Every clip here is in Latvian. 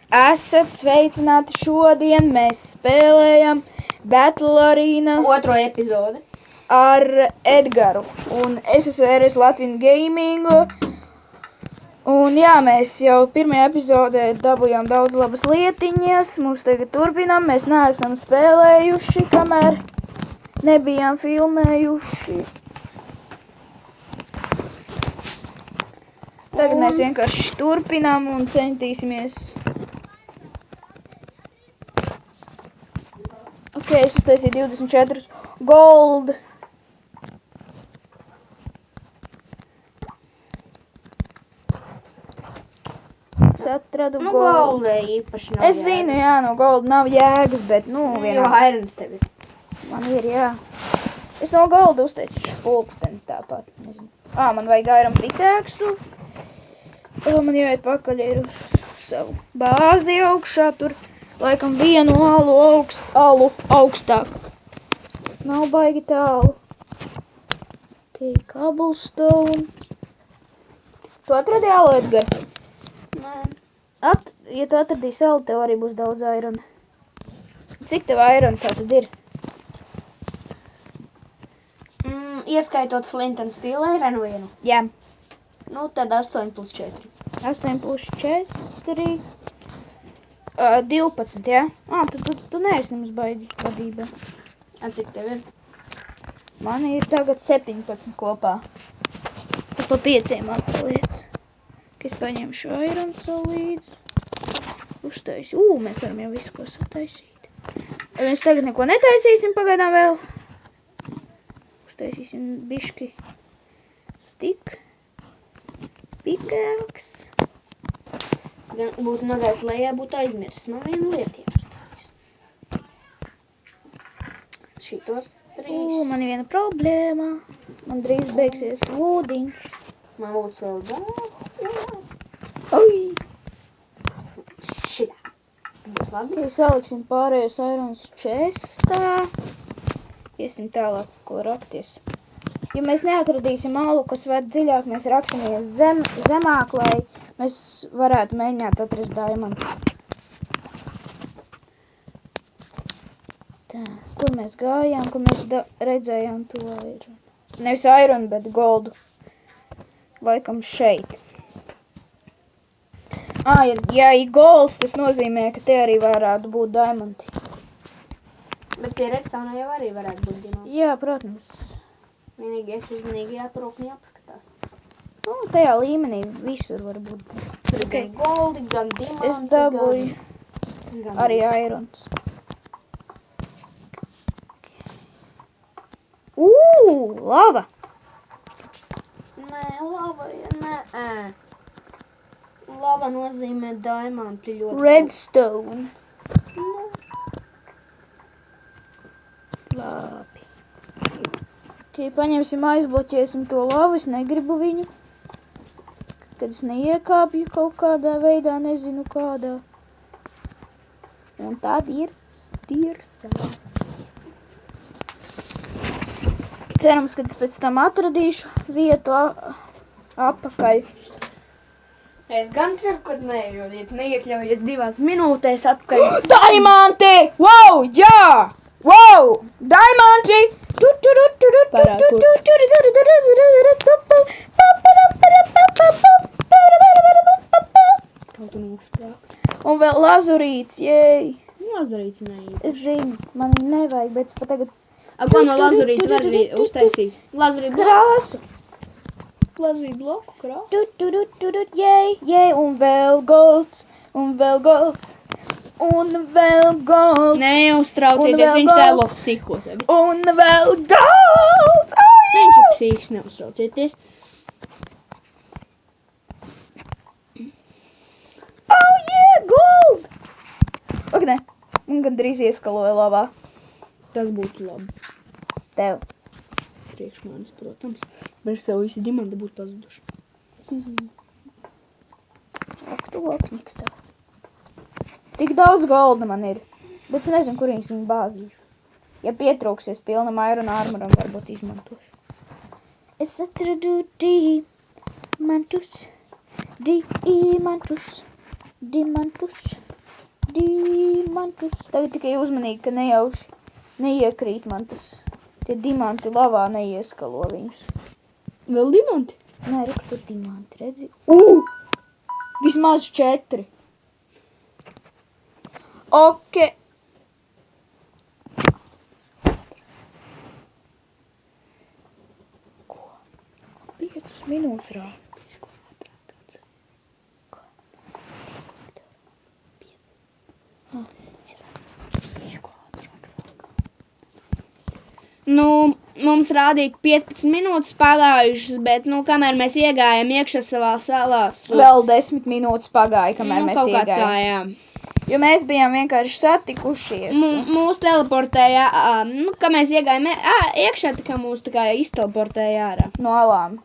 Esat sveicināti šodien, mēs spēlējam Battle Arena Otro epizodi. ar Edgaru. Un es esmu Eres Latvijas Gamingu. Un jā, mēs jau pirmajā epizodē dabujām daudz labas lietiņas. Mums tagad turpinām, mēs neesam spēlējuši, kamēr nebijām filmējuši. Tagad mēs vienkārši turpinām un centīsimies. Ok, es uztaisīju 24 gold. Es atradu Nu, gold. golda īpaši nav. Es zinu, jā, no golda nav jēgas, bet, Jo vienā. irons tev ir. Man ir, jā. Es no golda uztaisīšu pulksteni tāpat, nezinu. Man vajag iron pickaxe. Man jāiet pakaļ ir uz savu bāzi augšā, tur laikam vienu alu augstāk. Nav baigi tālu. Ok, cobblestone. Tu atradi alu, Edgar? Nē. Ja tu atradīsi alu, tev arī būs daudz iron. Cik tev iron tā tad ir? Ieskaitot flint and steel ironu vienu. Jā. Nu, tad 8 plus 4. 8 plus 4. 12, jā? Tad tu neesi nemaz baigi vadībā. Cik tev ir? Man ir tagad 17 kopā. Tu pa 5 atpaliec. Es paņemšu iron savu līdzi. Uztaisi. Mēs varam jau visu ko sataisīt. Mēs tagad neko netaisīsim pagaidām vēl. Uztaisīsim biški stick. Pickaxe. Būtu nogājis lejā, būtu aizmirsis. Man vienu lietu jāuztais. Šitos 3. Man ir viena problēma. Man drīz beigsies lūdiņš. Man būtu vēl vēl. Oi! Šitā. Būs labi. Ok, saliksim pārējos irons chestā. Iesim tālāk, ko rakties. Ja mēs neatradīsim alu, kas ved dziļāk, mēs raksimies zemāk, lai mēs varētu mēģināt atrast diamantu. Tā, kur mēs gājām, kur mēs redzējām to iron. Nevis iron, bet goldu. Laikam šeit. Ja ir golds, tas nozīmē, ka te arī varētu būt diamanti. Bet pie redstone jau arī varētu būt diamanti. Jā, protams. Vienīgi es uzmanīgi jāparūk un jāpaskatās. Tajā līmenī visur var būt. Tur ir gan goldi, gan diamanti, Es dabūju gan arī irons. Lava! Nē, nē. Lava nozīmē diamanti ļoti. Redstone. Labi. Ok, paņemsim, aizbloķēsim to lavu, es negribu viņu. Kad es neiekāpju kaut kādā veidā, nezinu kādā. Un tad ir stirsa. Cerams, kad es pēc tam atradīšu vietu apakaļ. Es gan ceru, ka nē, jo, ja tu neiekļaujies 2 minūtēs atpakaļ. Diamanti! Wow, jā! Wow! Diamanti! Kaut tu nosprāk. Un vēl lazurīts, jēj! Lazurīts neiet. Es zinu, man nevajag, bet es pat tagad Ko no lazurīta var arī uztaisīt? Lazurīt bloku? krāsu. Lazurīt bloku krāsu? Jēj, un vēl golds, un vēl golds, un vēl golds, Neuztraucieties, Un vēl viņš golds. tēlos psiho tevi. un vēl golds! Viņš ir psihs, neuztraucieties. Gold! Ok, ne, man gandrīz ieskaloja lavā. Tas būtu labi. Tev. Priekš manis, protams. Bez tev visi diamanti būtu pazuduši. Ak, tu lokniks tāds. Tik daudz golda man ir, bet es nezinu, kur viņu bāzīšu. Ja pietrūksies pilnam iron armoram, varbūt izmantošu. Es atradu diamantus. Dimantus. Tagad tikai uzmanīgi, ka nejauši neiekrīt man tas. Tie dimanti lavā neieskalo viņus. Vēl dimanti? Nē, reku tur dimanti, redzi? Vismaz 4. Ok. 5 minūtes rāda. Nu, mums rādīja 15 minūtes pagājušas, bet, nu, kamēr mēs iegājām iekšā savā salās. Vēl 10 minūtes pagāja, kamēr mēs kaut kā tā, iegājām. jā. Jo mēs bijām vienkārši satikušies. Mūs teleportēja, nu, kad mēs iegājām iekšā, tā kā mūs tā kā izteleportēja ārā. No alām.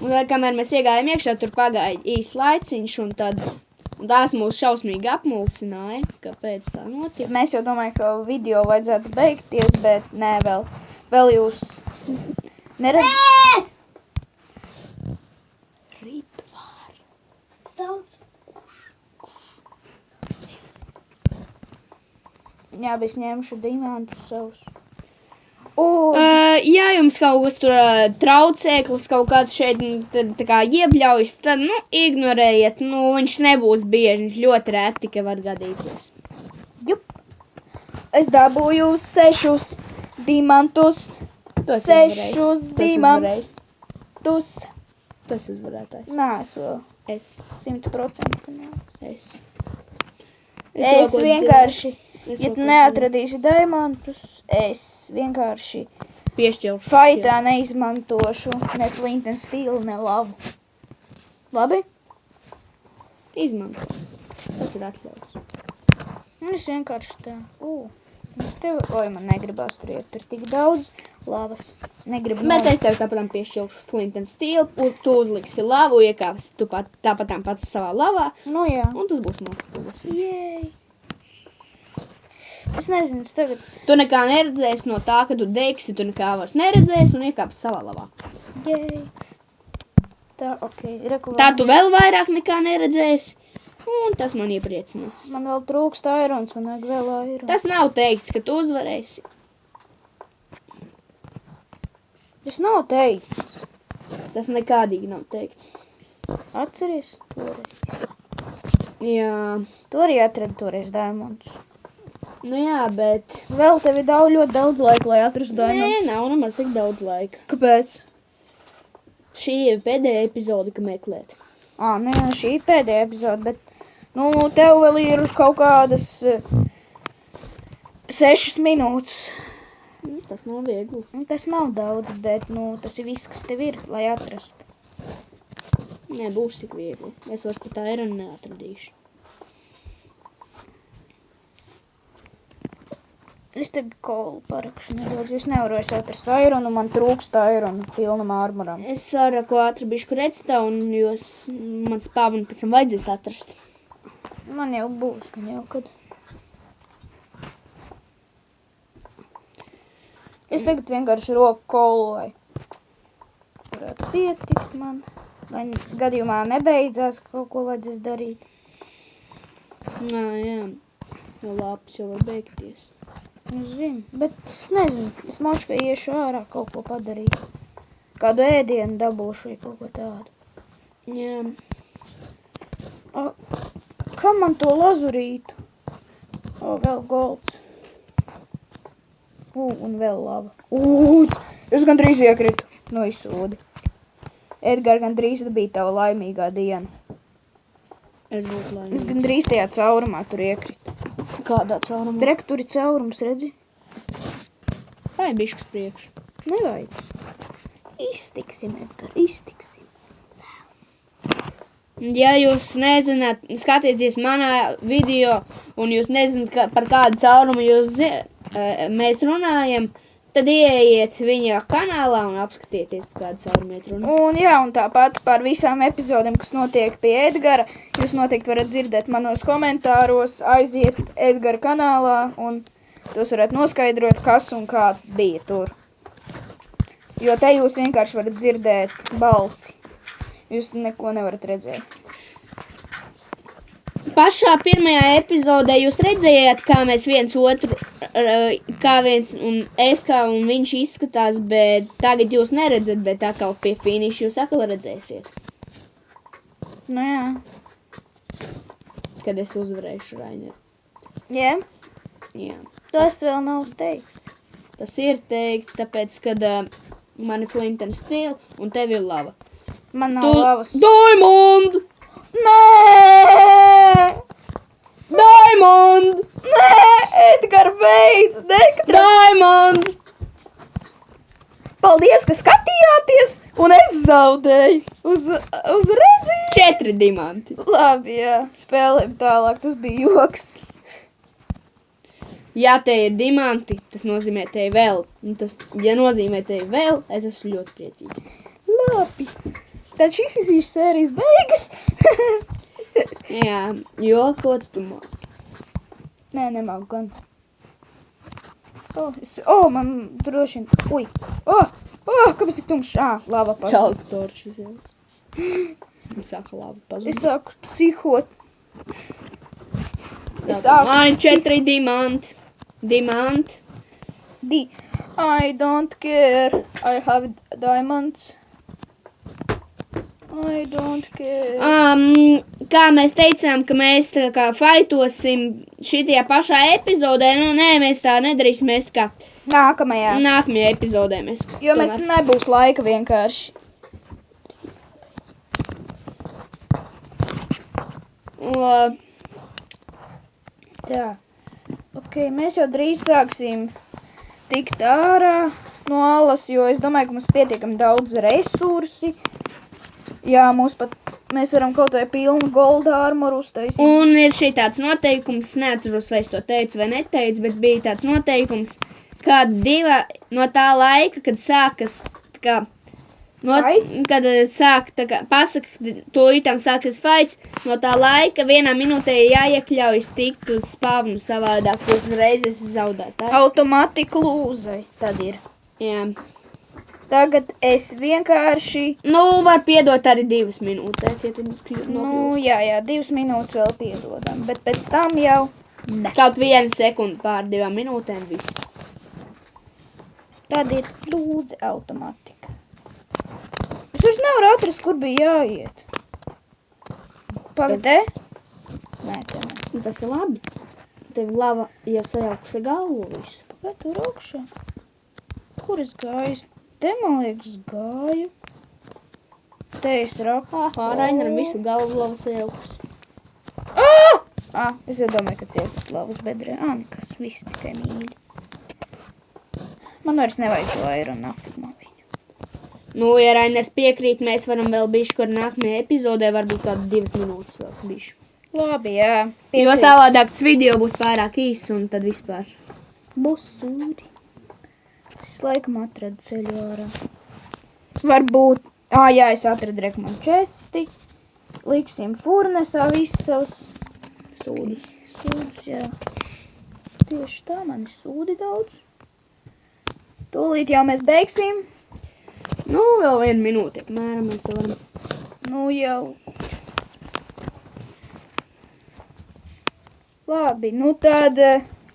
Un tad, kamēr mēs iegājām iekšā, tur pagāja īs laiciņš, un tad tās mūs šausmīgi apmulsināja, kāpēc tā notiek. Mēs jau domājam, ka video vajadzētu beigties, bet nē, vēl jūs neredzat. Ritvāri. Sauc. Jā, bet es ņemšu dimantus savus. Ja jums kaut kas tur traucēklis kaut kāds šeit tā kā iebļaujas, tad, nu, ignorējiet, nu, viņš nebūs bieži, viņš ļoti reti, ka var gadīties. Jup. Es dabūju 6 dimantus. 6 dimantus. Tas uzvarētājs. Nē, es vēl Es. 100%. Es vienkārši, ja tu neatradīsi diamantus, es vienkārši piešķilšu. faitā neizmantošu ne flint and steel, ne lavu. Labi? Izmanto. Tas ir atļauts. Es vienkārši tā. Oi, man negribās tur iet, tur tik daudz lavas. Negribu Bet es tev tāpatām piešķilšu flint and steel, tu uzliksi lavu, iekāpsi tu tāpatām pats savā lavā, Nu jā. un tas būs notikus. Jej. Es nezinu, es tagad... Tu nekā neredzēsi no tā, ka tu degsi, tu nekā vairs neredzēsi un iekāpsi savā lavā. Jej. Tā, ok. Reku Tā tu vēl vairāk nekā neredzēsi, un tas man iepriecinās. Man vēl trūkst airons, man vajag vēl airons. Tas nav teikts, ka tu uzvarēsi. Tas nav teicis. Tas nekādīgi nav teikts. Atceries? Toreiz. Jā, Tu arī atradi toreiz diamontus. nu jā, bet... Vēl tev ir ļoti daudz laika, lai atrastu Nē, diamontus. nav nemaz tik daudz laika. Kāpēc? Šī ir pēdējā epizode, ka meklēt. Nē, šī ir pēdējā epizode, bet, nu, tev vēl ir kaut kādas 6 minūtes. Tas nav viegli. Tas nav daudz, bet, nu, tas ir viss, kas tev ir, lai atrastu. Nē, būs tik viegli. Es vairs pat aironu neatradīšu. Es tagad kolu parakšu nedaudz, es nevaru vairs atrast aironu, man trūkst aironu pilnam armoram. Es saraku ātri bišku redstone, jo man spāvunu pēc tam vajadzēs atrast. Man jau būs, man jau kad. Es tagad vienkārši roku kolu, lai varētu pietikt man. Lai gadījumā nebeidzās, kaut ko vajadzēs darīt. Nā, jā. Jo lāpes jau var beigties. Es zinu, bet es nezinu. Es maču, ka iešu ārā kaut ko padarīt. Kādu ēdienu dabūšu vai kaut ko tādu. Jā. Kam man to lazurītu? Vēl golds. Un vēl lava. Es gandrīz iekritu no izsūdi. Edgar, gandrīz bija tava laimīgā diena. Es būtu Es laimīga. gandrīz tajā caurumā tur iekritu. Kādā caurumā? Drek, tur ir caurums, redzi? Vai biškas priekš? Nevajag. Iztiksim, Edgar, iztiksim. Ja jūs nezināt, skatieties manā video, un jūs nezināt, par kādu caurumu mēs runājam, tad ieejiet viņa kanālā un apskatieties, par kādu caurumu iet runa. Un jā, un tāpat par visām epizodēm, kas notiek pie Edgara, jūs noteikti varat dzirdēt manos komentāros, aiziet Edgara kanālā, un jūs varat noskaidrot, kas un kā bija tur. Jo te jūs vienkārši varat dzirdēt balsi. Jūs neko nevarat redzēt. pašā pirmajā epizodē jūs redzējāt, kā mēs viens otru, kā viens un es kā un viņš izskatās, bet tagad jūs neredzat, bet tā kā pie finiša jūs atkal redzēsiet. Nu jā. Kad es uzvarēšu Rainer. Jā? Jā. Tas vēl nav teikts. Tas ir teikt, tāpēc, kad man ir flint and steel un tev ir lava. Man nav lavas. Diamond! Nē! Diamond! Nē, Edgar, beidz! Diamond! Paldies, ka skatījāties, un es zaudēju uz redzību. 4 diamanti. Labi, jā, spēlēm tālāk, tas bija joks. Ja te ir diamanti, tas nozīmē te vēl. Un tas, ja nozīmē te vēl, es esmu ļoti priecīgs. Labi. Tad šis ir sērijas beigas. Jā, jo ko tu māki? Nē, nemāku gan. Man droši vien. Ui. Kāpēc tik tumšs? Lava pazūd. Čals torčus jau. Saka lava pazūd. Es sāku psihot. Man ir 4 diamanti. I don't care. I have diamonds. I don't care. Kā mēs teicām, ka mēs tā kā faitosim šitajā pašā epizodē, nu nē, mēs tā nedarīsim, mēs tā kā nākamajā epizodē mēs. Jo mēs nebūs laika vienkārši. Tā. Ok, mēs jau drīz sāksim tikt ārā no alas, jo es domāju, ka mums pietiekami daudz resursi. Jā, mēs varam kaut vai pilnu gold armoru uztaisīt. Un ir šī tāds noteikums, neatceros, vai es to teicu vai neteicu, bet bija tāds noteikums, ka no tā laika, kad sākas, pasaka, tūlītām sāksies fights, no tā laika 1 minūtē jāiekļaujas tikt uz spavnu savādāk, uzreiz es zaudētāju. Automatika lūzai, tad ir. Jā. Tagad es vienkārši... var piedot arī 2 minūtēs, ja tu nokļūsi. Jā, 2 minūtes vēl piedodam, bet pēc tam jau ne. Kaut 1 sekundi pār 2 minūtēm viss. Tad ir lūdzi automatika. Es vairs nevaru atrast, kur bija jāiet. Pagad te? Nē, te ne. Tas ir labi. Tev lava jau sajaukusi galvu visu. Pagad tur augšā. Kur es gāju? Te, man liekas, gāju. Te es raku. Rainaram visu galvu lava sajaukusi. Es jau domāju, ka cietas lavas bedrē. Nekas, visi tikai mīļi. Man vairs nevajag to aeronautu maviņu. Ja Rainers piekrīt, mēs varam vēl bišķi, kur nākamajā epizodē varbūt kādu 2 minūtes vēl bišķi. Labi, jā. Jo savādāk tas video būs pārāk īss un tad vispār. Būs sūdi. Es laikam atradu ceļu ārā. Varbūt... jā, es atradu rekomanu česti. Liksim furnesā visus savus sūdus. Sūdus, jā. Tieši tā, man ir sūdi daudz. Tūlīt jau mēs beigsim. Vēl 1 minūte, apmēram mēs to varam. Jau. Labi, tad...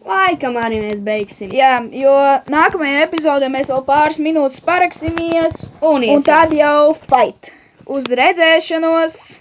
Laikam arī mēs beigsim. Jā, jo nākamajā epizodē mēs vēl pāris minūtes paraksimies. Un tad jau fight. Uz redzēšanos!